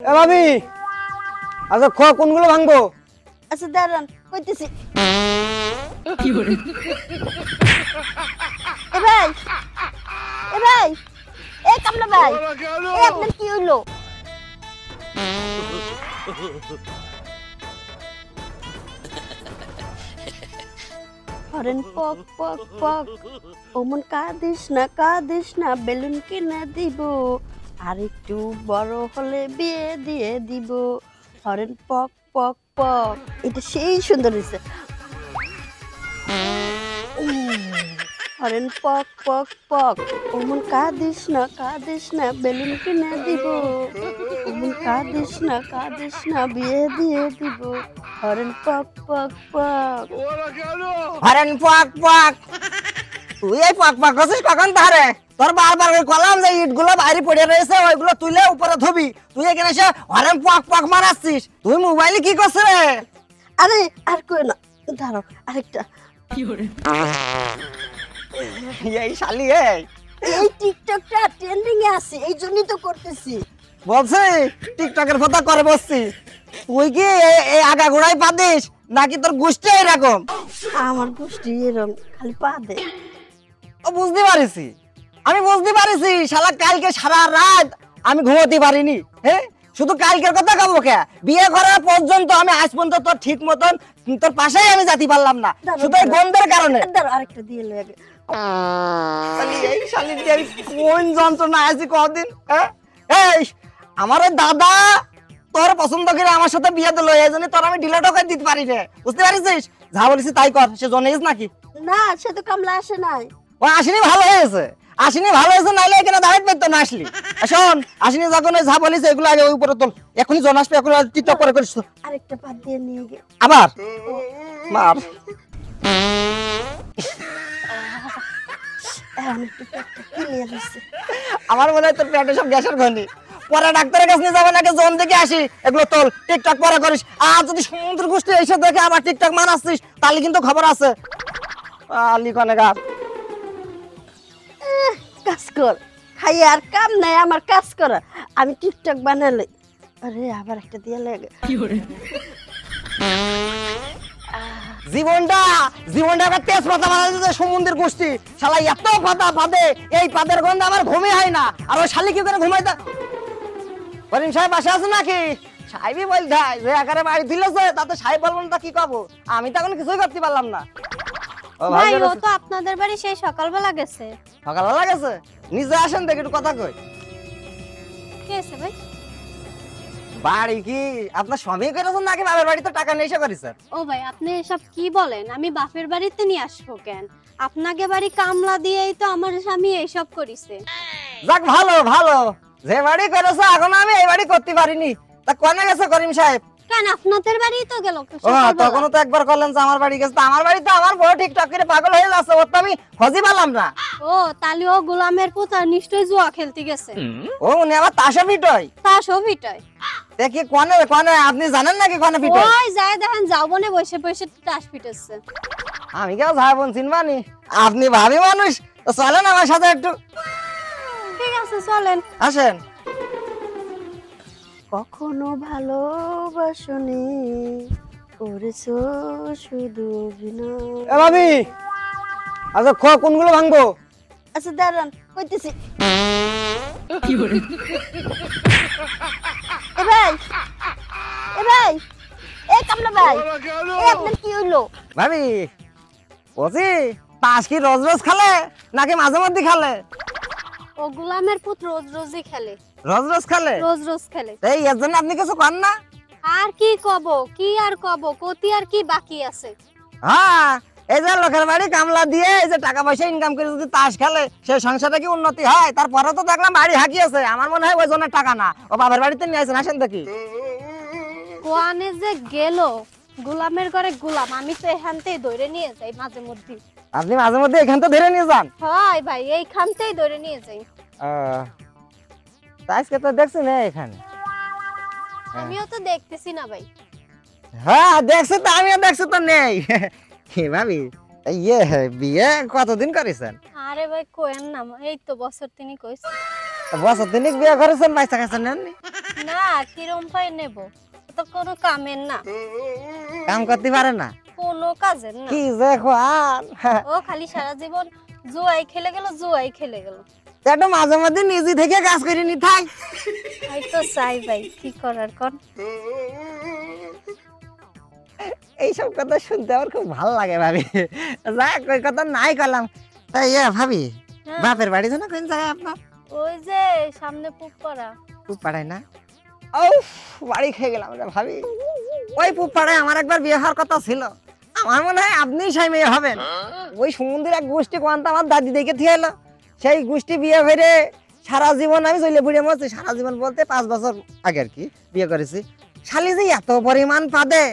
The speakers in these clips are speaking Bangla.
এ ভাবি, আচ্ছা কোনগুলো ভাঙবো? আচ্ছা দাঁড়ান কইতেছি। এ ভাই, এ ভাই, এ কামলা ভাই, এ আপনার কি হইলো? হরেন পক পক পক, ওমন কাঁদিস না বেলুন কিনা দিব, আর একটু বড় হলে বিয়ে দিয়ে দিব। হরেন পক পক পক, এটা সেই সুন্দর হয়েছে। হরেন পক পক পক, ওমন কাঁদিস না বেলুন কিনা দিব, ওমন কাঁদিস না বিয়ে দিয়ে দিব। হরেন পক পক পক, হরেন পক পক। তুই এই পক পক করছিস কখন তারে? তোর বারবার কলাম যে ইটগুলো বাইরে পড়ে রয়েছে ওইগুলো তুলে উপরে ধুবি, তুই এখানে এসে হরেন পক পক মারাচ্ছিস। তুই মোবাইলে কি করছিস রে? আরে আর কই না, দাঁড়াও আরেকটা। এই শালি এই টিকটকটা ট্রেন্ডিং এ আছে, এই জন্যই তো করতেছি। বলছি টিকটকের কথা করে বসছি। তুই কি এই আগাগোড়াই পাদিস নাকি তোর গোষ্ঠী এরকম? আমার গোষ্ঠী এরকম খালি পা দে। ও বুঝতে পারিছি, আমি বুঝতে পারিছি। শালা কালকে সারা রাত আমি ঘুমোতে পারিনি। হ্যাঁ, শুধু কালকের কথা কব কে? বিয়ে করার পর্যন্ত আমি আজ পর্যন্ত তোর ঠিক মতন তোর পাশেই আমি যেতে পারলাম না, শুধু এই গন্ধের কারণে। আরেকটা দিয়ে লাগে। এই শালি দিয়ে আমি কোন যন্ত্রণা আছি কদিন। হ্যাঁ, এই আমার ওই দাদা তোর পছন্দ করে আমার সাথে বিয়ে দিল, এই জন্য তোর আমি ডিলেটও করে দিতে পারি না, বুঝতে পারিস? যা বলেছি তাই কর। সে জনেস নাকি? না, সে তো কামলা আসে নাই। ও আসেনি, ভালো হয়েছে। আসেনি ভালো হয়েছে, নাইলে এখানে দাঁড়াতে পারতো না। আসলি শোন, আসেনি যখন ওই যা বলিস এগুলো আগে ওই উপরে তোল। এখনই জন আসবে, এখন টিকটক করে করিস। আরেকটা পা দিয়ে নিয়ে গে। আবার মার। আমার মনে হয় তোর পেটে সব গ্যাসের খনি। পরে ডাক্তারের কাছে নিয়ে যাবে নাকি? জন দেখে আসি, এগুলো তোল, টিকটক পরে করিস। আর যদি সমুদ্র গোষ্ঠী এসে দেখে আবার টিকটক মানাচ্ছিস তাহলে কিন্তু খবর আছে। লিখনে গাছ কাজ কর, খাই আর কাম নাই আমার কাজ করা। আমি টিকটক বানালে। আরে আবার একটা দিয়ে লাগে। জীবনটা একটা তেজপাতা বানাচ্ছে সমুদ্রের গোষ্ঠী। শালা এত পাতা পাদে, এই পাদের গন্ধে আমার ঘুমই হয় না। আর ওই শালি কি করে ঘুমাইতে? করিম সাহেব বাসা আছে নাকি? সাহেবই বলতে হয় যে আকারে বাড়ি দিলেছে, তাতে সাহেব বলবো না কি কব? আমি তো এখন কিছুই করতে পারলাম না। ভাই ও তো আপনাদের বাড়ি সেই সকালবেলা গেছে। সকালবেলা গেছে? নিজে আসেন দেখি একটু কথা কই। কে আছে ভাই? বাড়ি কি আপনার স্বামী করেছেন নাকি বাবার বাড়িতে টাকা নিয়ে এসে করেছেন? ও ভাই আপনি এসব কি বলেন? আমি বাপের বাড়িতে নিয়ে আসবো কেন? আপনাকে বাড়ি কামলা দিয়েই তো আমার স্বামী এইসব করিছে। যাক ভালো ভালো, যে বাড়ি করেছে এখন আমি এই বাড়ি করতে পারিনি। তা কোনে গেছে করিম সাহেব? কেন আপনাদের বাড়ি তো গেল ও তখন তো একবার করলেন যে আমার বাড়ি গেছে। আমার বাড়িতে আমার বড় টিকটক করে পাগল হয়ে যাচ্ছে, ওর তো আমি খোঁজই পেলাম না। ও তাহলে ও গোলামের পুত্র নিশ্চয়ই জুয়া খেলতে গেছে। ও উনি আবার তাসা পিটয়? তা সবিটাই দেখি কোনে কোনে, আপনি জানেন নাকি কোনে পিটয়? ওই যায় দেখেন যাওবনে বসে বসে তাস পিটেছে। আমি কেউ যাবো চিনবানি? আপনি ভাবি মানুষ, তো চলেন আমার সাথে একটু। ঠিক আছে চলেন। আসেন। কখনো ভালোবাসনি, করেছো শুধু অভিনয়। এ ভাবি, আচ্ছা কোনগুলো ভাঙবো? আচ্ছা দাঁড়ান কইতেছি। এ ভাই, এ ভাই, এ কামলা ভাই, এ আপনার কি হইলো? ভাবি বলছি তাস কি রোজ রোজ খেলে নাকি মাঝে মধ্যে খেলে? ও গোলামের পুত্র রোজ রোজই খেলে। রোজ রোজ খেলে? রোজ রোজ খেলে। এই এর জন্য আপনি কিছু করেন না? আর কি কব, কি আর কব, কতি আর কি বাকি আছে? হ্যাঁ, এই যে লোকের বাড়ি কামলা দিয়ে এই যে টাকা পয়সা ইনকাম করে যদি তাস খেলে সেই সংসারে কি উন্নতি হয়? তারপরে তো দেখলাম বাড়ি হাঁকিয়েছে। আমার মনে হয় ওই জন্য টাকা না, ও বাবার বাড়িতে নিয়ে আসেন। আসেন দেখি। কোয়ানে যে গেল গোলামের ঘরে গোলাম, আমি তো এখানতেই ধরে নিয়ে যাই মাঝে মধ্যে। আপনি মাঝে মধ্যে এখান থেকে ধরে নিয়ে যান? হয় ভাই, এইখানতেই ধরে নিয়ে যাই। আজকে তো দেখছি না এখানে। আমিও তো দেখতেছি না ভাই। হ্যাঁ দেখছি তো, আমিও দেখছি তো নেই। ভাবি ইয়ে বিয়ে কতদিন করেছেন? আরে ভাই কোয়েন না, এই তো বছর তিনি কইছে। বছর দিন বিয়ে করেছেন, পয়সা কাছে নেননি? না কিরম পাই নেব, তো কোনো কামের না, কাম করতে পারে না, কোনো কাজের না। কি যে খান ও খালি সারা জীবন জুয়াই খেলে গেল, জুয়াই খেলে গেল। একটু মাঝে মাঝে নিজে থেকে কাজ করে নি থাক। তাই তো চাই ভাই, কি করার কোন। এইসব কথা শুনতে আমার খুব ভালো লাগে ভাবি। যাক ওই কথা নাই করলাম। তাই ভাবি হ্যাঁ। বাপের বাড়ি জানা কোন জায়গায় আপনার? ওই যে সামনে পুপ করা। পুপ পাড়ায় না? ও বাড়ি খেয়ে গেলাম রে ভাবি। ওই পুপ পাড়ায় আমার একবার বিয়ে হওয়ার কথা ছিল। আমার মনে হয় আপনিই সেই মেয়ে হবেন। ওই সমুদ্রের এক গোষ্ঠী কোয়ান্তা আমার দাদি দেখে থিয়ে এলো, সেই গোষ্ঠী বিয়ে হয়ে সারা জীবন আমি চলে বুড়ে মরছি। সারা জীবন বলতে 5 বছর আগে আর কি বিয়ে করেছি। শালি যে এত পরিমাণ পাদে,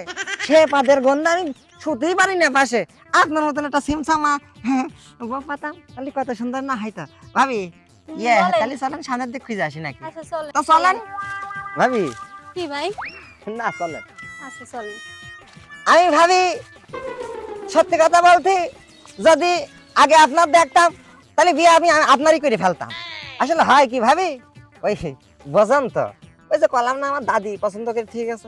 সে পাদের গন্ধ আমি শুতেই পারি না পাশে। আপনার মতন একটা সিমসামা পাতাম তাহলে কত সুন্দর না হয়তো ভাবি। বলেন। তাহলে চলেন সামনের দিক খুঁজে আসি নাকি? আচ্ছা চলে। তো চলেন ভাবি। কি ভাই? না চলেন। আচ্ছা চলে। আমি ভাবি সত্যি কথা বলতে, যদি আগে আপনার দেখতাম তাহলে বিয়ে আমি আপনারই করে ফেলতাম। আসলে হয় কি ভাবি, ওই বোঝেন তো, ওই যে কলাম না আমার দাদি পছন্দ করে ঠিক আছে।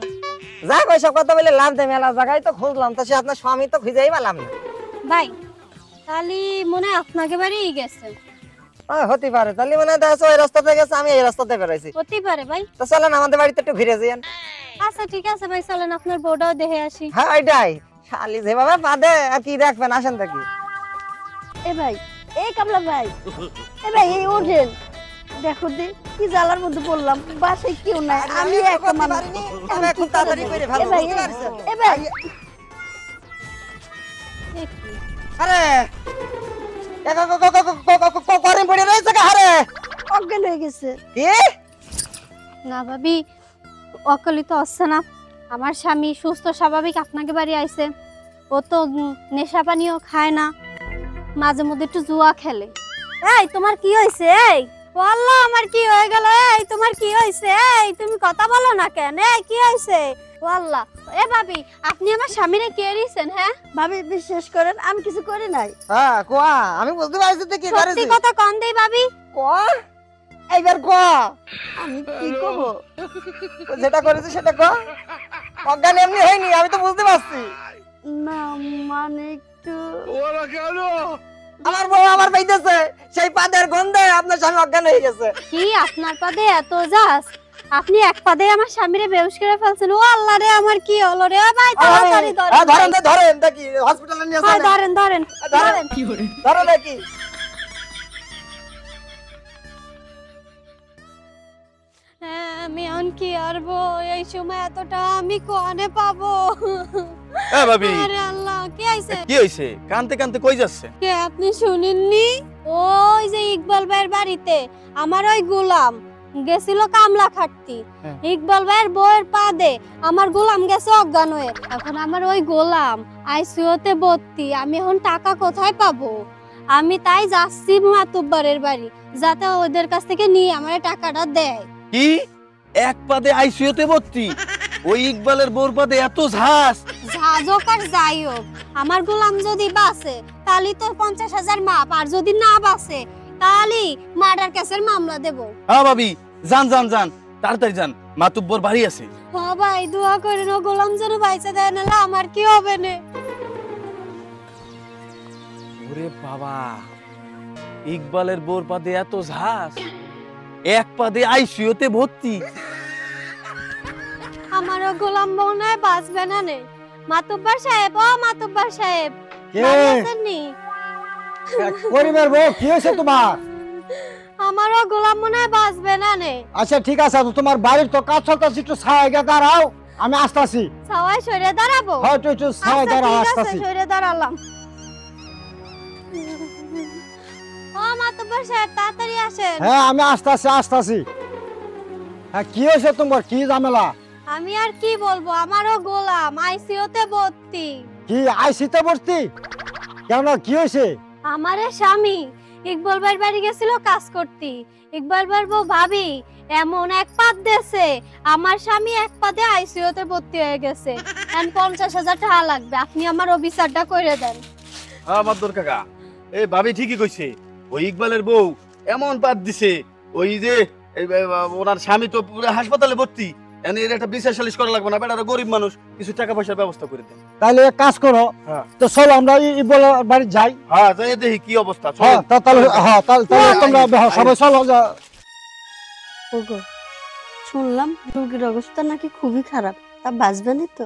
যাক ওইসব কথা বলে লাভ দেয়, মেলা জায়গায় তো খুঁজলাম, তো সে আপনার স্বামী তো খুঁজেই পেলাম না। ভাই তাহলে মনে হয় আপনাকে বাড়িই গেছে। হতে পারে, তাহলে মনে হয় দেখা যাচ্ছে ওই রাস্তাতে গেছে, আমি এই রাস্তাতে বেরোইছি। হতেই পারে ভাই। তো চলেন আমাদের বাড়িতে একটু ঘুরে যান। আচ্ছা ঠিক আছে ভাই, চলেন আপনার বউটাও দেখে আসি। হ্যাঁ ওইটাই, শালি যেভাবে পাদে আর কি দেখবেন, আসেন দেখি। এ ভাই, এই কামলা ভাই, এ ভাই এই ওঠেন, দেখো দি কি জ্বালার মধ্যে পড়লাম, বাসায় কেউ নাই, আমি একা মানুষ। আমি খুব তাড়াতাড়ি করে এ ফেলবো, ভাই, বুঝতে পারছেন? এ ভাই, এ কি? আরে করেন পড়ে রয়েছে কা? আরে অজ্ঞান হয়ে গেছে। কি না ভাবি, অকালি তো আসছে না। আমার স্বামী সুস্থ স্বাভাবিক আপনাকে বাড়ি আইছে। ও তো নেশা পানিও খায় না, মাঝে মধ্যে একটু জুয়া খেলে। এই তোমার কি হয়েছে? এই বললো আমার কি হয়ে গেল? এই তোমার কি হয়েছে? এই তুমি কথা বলো না কেন? এই কি হয়েছে? বললা এ ভাবি, আপনি আমার স্বামীরে কে দিয়েছেন? হ্যাঁ ভাবি বিশ্বাস করেন আমি কিছু করি নাই। হ্যাঁ কোয়া, আমি বুঝতে পারছি তো কি সত্যি করেছি। কথা কন দেই ভাবি। কোয়া এইবার কোয়া, আমি কি কব? যেটা করেছি সেটা কোয়া। অজ্ঞান এমনি হয়নি, আমি তো বুঝতে পারছি। না মানে একটু আমার বউ আমার পাইতেছে, সেই পাদের গন্ধে আপনার স্বামী অজ্ঞান হয়ে গেছে। কি আপনার পাদে এত যাস? আপনি এক পাদে আমার স্বামীরে বেহুশ করে ফেলছেন। ও আল্লাহ রে, আমার কি হলো রে? ভাই তাড়াতাড়ি ধরেন। ধরেন ধরেন দেখি, হসপিটালে নিয়ে ভাই চলেন। ধরেন ধরেন ধরেন। ধরেন দেখি। হ্যাঁ আমি এখন কি আরবো? এই সময় এতটা আমি কোনে পাবো? এ ভাবি, আরে আল্লাহ, কি আইছে? কি হইছে? কানতে কানতে কই যাচ্ছে? কে আপনি শুনেননি? ওই যে ইকবাল ভাইয়ের বাড়িতে আমার ওই গোলাম গেছিল কামলা খাটতি। হ্যাঁ। ইকবাল ভাইয়ের বউয়ের পাদে আমার গোলাম গেছে অজ্ঞান হয়ে। এখন আমার ওই গোলাম আইসিইউতে ভর্তি। আমি এখন টাকা কোথায় পাবো? আমি তাই যাচ্ছি মাতুব্বারের বাড়ি, যাতে ওদের কাছ থেকে নিয়ে আমার টাকাটা দেয়। কি এক পাদে আইসিইউতে ভর্তি? ওই ইকবালের বোর পাদে এত ঝাস? যাজক আর যাই হোক, আমার গোলাম যদি বাঁচে তাহলে তো 50,000 মাপ, আর যদি না বাঁচে তাহলে মার্ডার কেসের মামলা দেব। হ্যাঁ ভাবি, যান যান যান, তাড়াতাড়ি যান, মাতুব্বর বাড়ি আছে। হ্যাঁ ভাই, দোয়া করেন ও গোলাম যেন বাইচে দেয়, নাহলে আমার কি হবে না। ওরে বাবা, ইকবালের বোর পাদে এত ঝাস, এক পাদে আইসিইউতে ভর্তি। আমারও গোলাম মনে হয় বাঁচবে না নে। মাতুব্বার সাহেব, ও মাতুব্বার সাহেব, কে? বাড়ি আছেন নি? করিমের বউ কি হয়েছে তোমার? আমারও গোলাম মনে হয় বাঁচবে না নে। আচ্ছা ঠিক আছে, তো তোমার বাড়ির তো কাজ চলতেছে, একটু ছায়া গিয়ে দাঁড়াও, আমি আসতেছি। সবাই সরে দাঁড়াবো? হয়তো একটু ছায়া আচ্ছা দাঁড়াও, ঠিক আছে, আসতেছি। সরে দাঁড়ালাম। ও মাতুব্বার সাহেব তাড়াতাড়ি আসেন। হ্যাঁ আমি আসতেছি। হ্যাঁ কি হয়েছে তোমার, কি ঝামেলা? আমি আর কি বলবো, আমারও গোলাম আইসিইউতে ভর্তি। কি আইসিতে ভর্তি? কেন কি হয়েছে? আমারে স্বামী ইকবাল ভাইয়ের বাড়ি গেছিল কাজ করতে। ইকবাল ভাইয়ের বউ ভাবি এমন এক পাদ দেছে, আমার স্বামী এক পাদে আইসিইউতে ভর্তি হয়ে গেছে। এখন 50,000 টাকা লাগবে, আপনি আমার অভিচারটা করে দেন। হ্যাঁ মাদুর কাকা, এই ভাবি ঠিকই কইছে। ওই ইকবালের বউ এমন পাদ দিছে, ওই যে ওনার স্বামী তো পুরো হাসপাতালে ভর্তি, এর একটা বিচার সালিশ করা লাগবে না, বেটারা গরিব মানুষ, কিছু টাকা পয়সার ব্যবস্থা করে দেন। তাহলে এক কাজ করো, হ্যাঁ। তো চলো আমরা ইকবালের বাড়ি যাই। হ্যাঁ যাই দেখি কি অবস্থা। হ্যাঁ তাহলে তোমরা সবাই চলো। ওগো শুনলাম রোগীর অবস্থা নাকি খুবই খারাপ, তা বাঁচবেনই তো?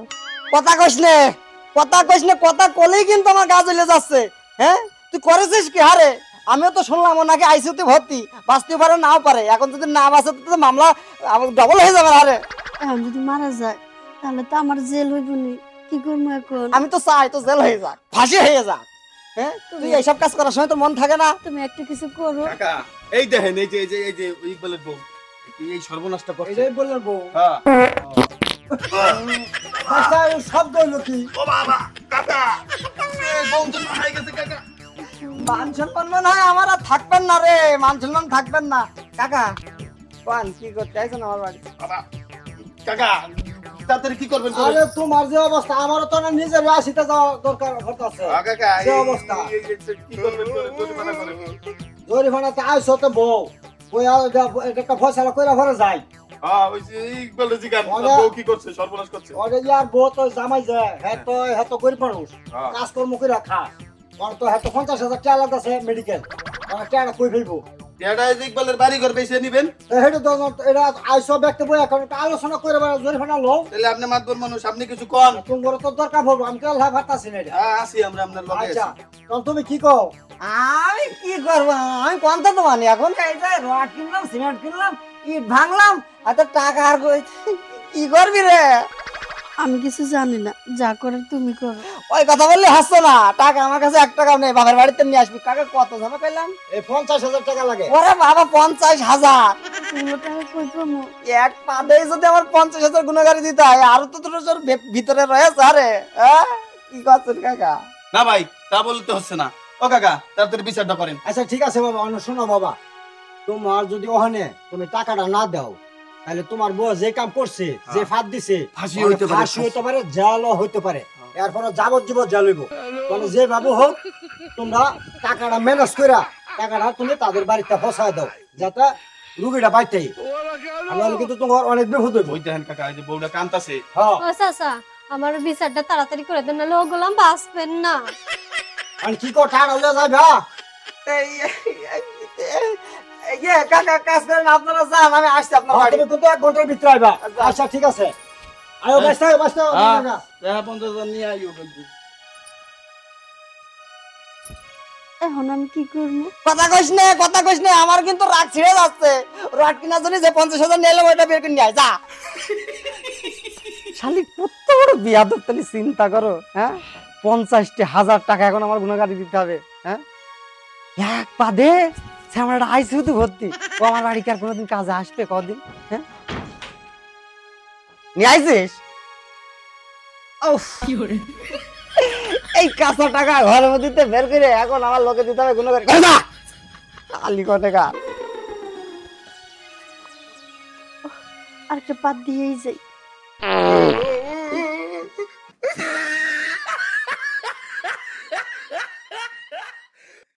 কথা কইস নে, কথা কলেই কিন্তু আমার গা জ্বলে যাচ্ছে। হ্যাঁ তুই করেছিস কি? হারে আমিও তো শুনলাম ও নাকি আইসিইউতে ভর্তি, বাঁচতে পারে নাও পারে, এখন যদি না বাঁচে তো মামলা ডবল হয়ে যাবে। আরে এখন যদি মারা যায় তাহলে তো আমার জেল হইব নি, কি করবো এখন? আমি তো চাই তো জেল হয়ে যাক, ফাঁসি হয়ে যাক। হ্যাঁ তুই এইসব কাজ করার সময় তোর মন থাকে না? তুমি একটা কিছু করো। কাকা এই দেখেন, এই যে ইকবালের বউ এই সর্বনাশটা করছে। এটাই বললেন বউ। হ্যাঁ শব্দ হইলো কি? ও বাবা কাকা, এই বউ তো মারা গেছে কাকা। মান সম্মান মনে হয় আমার আর থাকবেন না রে, মান সম্মান থাকবেন না। কাকা কোন কি করতে আইছেন আমার বাড়ি? বাবা কাকা তাড়াতাড়ি কি করবেন? আরে তোমার যে অবস্থা, আমারও তো না নিজের আসিতে যাওয়া দরকার হতেছে। কাকা যে অবস্থা। কি করবেন? জরিমানা করেন। জরিমানাতে আইসো তো বউ, ওই একটা ফয়সালা কইরা ঘরে যাই। হ্যাঁ ওই যে ইকবালের জিগান বউ কি করছে, সর্বনাশ করছে। ওরে ইয়ার বউ তো জামাই যায়, হ্যাঁ তো গরিব মানুষ, হ্যাঁ। কাজকর্ম করে খা। ওর তো হ্যাঁ তো 50,000 টাকা লাগতেছে মেডিকেল, টাকা কই ফেলবো। এটা এই যে ইকবালের বাড়ি ঘর বেশি নিবেন, হেঁটে তো এটা আইসো ব্যক্তি বই এখন একটা আলোচনা করে জরিমানা লো। তাহলে আপনি মাতবর মানুষ, আপনি কিছু কন। তোমার তো দরকার পড়বো, আমি তো আল্লাহ ভাবতাছি না এটা। হ্যাঁ আসি আমরা আপনার লগে আচ্ছা আছি। তখন তুমি কি কও? আমি কি করবো? আমি কোনটা তো মানি, এখন এই যে রড কিনলাম, সিমেন্ট কিনলাম, ইট ভাঙলাম, আর তো টাকা আর কি করবি রে? আমি কিছু জানি না, যা করার তুমি করো। ওই কথা বললে হাসছো না। টাকা আমার কাছে 1 টাকাও নেই, বাবার বাড়িতে নিয়ে আসবি। কাকা কত জমা পেলাম? এই 50,000 টাকা লাগে। ওরে বাবা 50,000! এগুলো টাকা কই পাবো? এক পাদেই যদি আমার 50,000 গুণাগারি দিতে হয়, আরো তো তোর ভিতরে রয়েছে। আরে কি করছেন কাকা? না ভাই তা বলতে হচ্ছে না। ও কাকা তাড়াতাড়ি বিচারটা করেন। আচ্ছা ঠিক আছে বাবা, শোনো বাবা, তোমার যদি ওখানে তুমি টাকাটা না দাও, তাহলে তোমার বউ যে কাম করছে, যে ফাঁদ দিছে, ফাঁসি হইতে পারে। ফাঁসি হইতে পারে, জালও হইতে পারে, এরপরে যাবজ্জীবন জেল হইব। মানে যে বাবু হোক, তোমরা টাকাটা ম্যানেজ কইরা টাকাটা তুমি তাদের বাড়িতে ফসায় দাও, যাতে রুগীটা বাইতেই। আমি কিন্তু তোমার অনেক বিপদ হইব। ওই দেখেন কাকা এই যে বউটা কান্তাছে। হ্যাঁ ও চাচা, আমার বিচারটা তাড়াতাড়ি করে দেন, নাহলে ওগুলাম বাঁচবেন না। আর কি কো টাকা হইয়া যাবে? কাকা কাজ করেন, আপনারা যান, আমি আসছি আপনার বাড়ি। তুমি কিন্তু 1 ঘন্টার ভিতরে আইবা। আচ্ছা ঠিক আছে, আয়ো ব্যস্ত হ্যাঁ 50,000 নিয়ে আইও কিন্তু। এখন আমি কি করবো? কথা কইস নে, আমার কিন্তু রাগ ছিঁড়ে যাচ্ছে। রড কিনার জন্য যে 50,000 নিয়ে এলাম, ওইটা বের করে নিয়ে আয়, যা। শালি কত বড় বিয়াদব, তাহলে চিন্তা করো। হ্যাঁ 50,000 টাকা এখন আমার গুণাগারি দিতে হবে। হ্যাঁ এক পাদে আমরা আইসিইউতে ভর্তি, ও আমার বাড়ি কি আর কোনোদিন কাজে আসবে? কদিন হ্যাঁ নিয়ে আইছিস? এই কাঁচা টাকা ঘরের মধ্যে বের করে এখন আমার লোকে দিতে হবে গুণাগারি। আলি কত টাকা? আরেকটা পাত দিয়েই যাই।